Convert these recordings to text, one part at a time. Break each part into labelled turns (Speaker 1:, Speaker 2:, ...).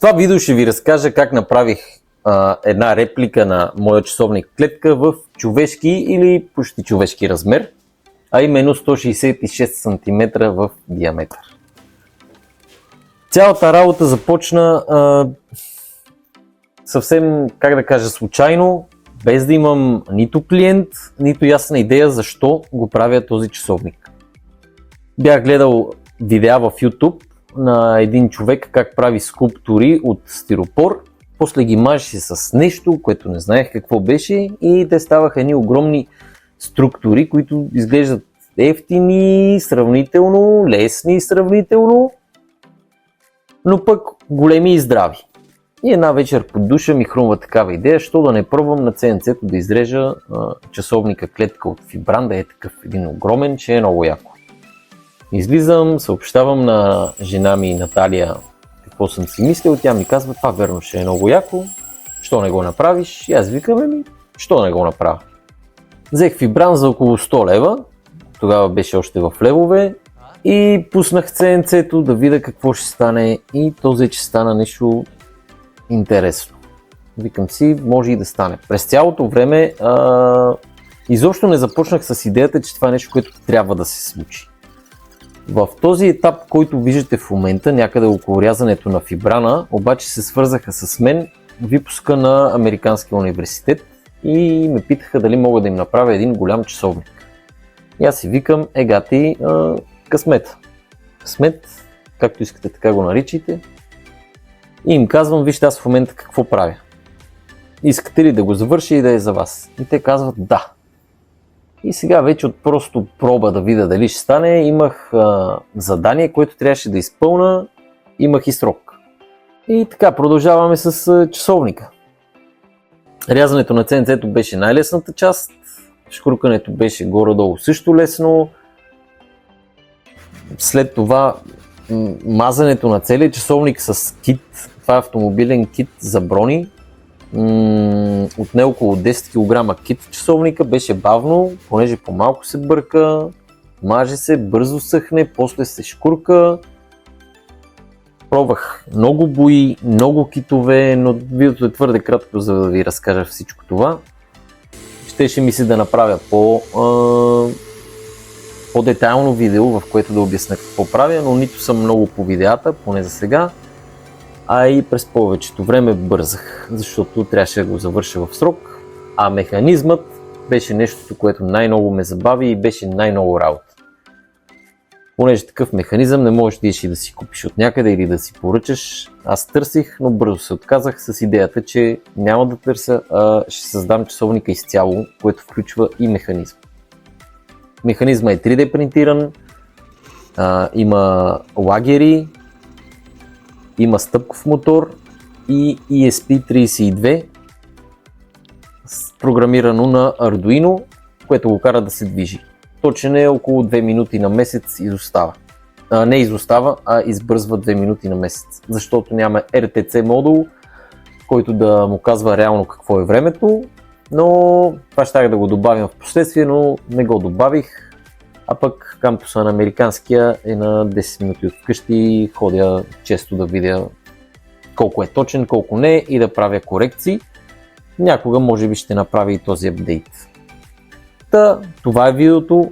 Speaker 1: това видео ще ви разкажа как направих една реплика на моя часовник клетка в човешки или почти човешки размер, а именно 166 см в диаметър. Цялата работа започна съвсем, как да кажа, случайно, без да имам нито клиент, нито ясна идея защо го правя този часовник. Бях гледал видеа в YouTube на един човек как прави скулптури от стиропор, после ги мажеше с нещо, което не знаех какво беше, и те ставаха едни огромни структури, които изглеждат ефтини, сравнително, лесни сравнително, но пък големи и здрави. И една вечер под душа ми хрумва такава идея, що да не пробвам на CNC-то да изрежа часовника клетка от фибран, да е такъв един огромен, че е много яко. Излизам, съобщавам на жена ми Наталия какво съм си мислил, тя ми казва: това верно ще е много яко, що не го направиш? И аз викам: що не го направя? Взех фибран за около 100 лева, тогава беше още в левове, и пуснах CNC-то да видя какво ще стане, и то взе, че стана нещо интересно. Викам си, може и да стане. През цялото време изобщо не започнах с идеята, че това е нещо, което трябва да се случи. В този етап, който виждате в момента, някъде около рязането на фибрана, обаче се свързаха с мен випуска на Американския университет и ме питаха дали мога да им направя един голям часовник. И аз си викам: гати, късмет. Късмет, както искате така го наричайте. И им казвам: вижте, аз в момента какво правя. Искате ли да го завърша и да е за вас? И те казват: да. И сега вече от просто проба да видя дали ще стане, имах задание, което трябваше да изпълна, имах и срок. И така продължаваме с часовника. Рязането на CNC-то беше най-лесната част, шкуркането беше горе-долу също лесно. След това мазането на целия часовник с кит, това е автомобилен кит за брони, отне около 10 кг кит часовника, беше бавно, понеже по-малко се бърка, маже се, бързо съхне, после се шкурка. Пробвах много бои, много китове, но видеото е твърде кратко, за да ви разкажа всичко това. Щеше ми се да направя по-детайлно видео, в което да обясня какво правя, но нито съм много по видеята, поне за сега, а и през повечето време бързах, защото трябваше да го завърша в срок, а механизмът беше нещото, което най-много ме забави и беше най-много работа. Понеже такъв механизъм не можеш да си купиш от някъде или да си поръчаш, аз търсих, но бързо се отказах с идеята, че няма да търся, а ще създам часовника изцяло, което включва и механизъм. Механизма е 3D принтиран, има лагери, има стъпков мотор и ESP32, програмирано на Arduino, което го кара да се движи. Точен е около 2 минути на месец изостава. Не изостава, а избързва 2 минути на месец, защото няма RTC модул, който да му казва реално какво е времето, но това щях да го добавим в последствие, но не го добавих. А пък кампуса на американския е на 10 минути от вкъщи, ходя често да видя колко е точен, колко не и да правя корекции. Някога може би ще направя и този апдейт. Това е видеото.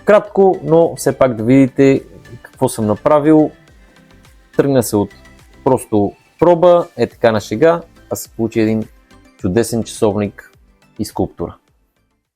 Speaker 1: Кратко, но все пак да видите какво съм направил. Тръгна се от просто проба, така на шега, а се получи един чудесен часовник и скулптура.